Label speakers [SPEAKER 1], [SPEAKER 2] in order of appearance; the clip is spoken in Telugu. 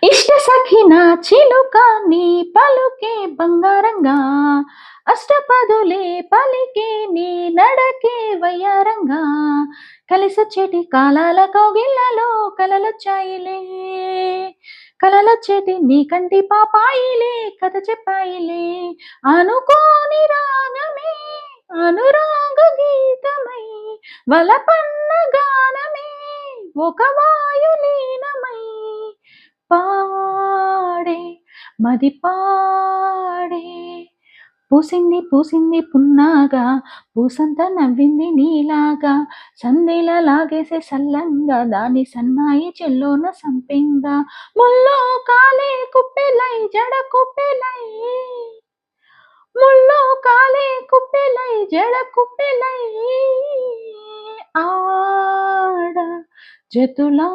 [SPEAKER 1] ఇష్ట సఖి నా చిలుక నీ పలుకే బంగారంగా అష్టపదులే పలికే నీ నడకే వయ్యారంగా కలిసొచ్చేటి కాలాల కౌగిళ్ళలో కలలొచ్చాయిలే కలలొచ్చేటి నీ కంటి పాపాయిలే కథ చెప్పాయిలే అనుకోని రాగమే అనురాగ గీతమై వలపన్న గానమే ఒక వాయులీనమై పాడే మది పాడే పూసింది పూసింది పున్నాగా పూసంత నవ్వింది నీలాగా సందేలా లాగేసే సల్లంగా దాని సన్నాయి చెల్లోన సంపెంగా ముల్లో కాలే కుప్పెలై జడ కుప్పెలై ముల్లో కాలే కుప్పెలై జడ కుప్పెలై ఆడ జతులా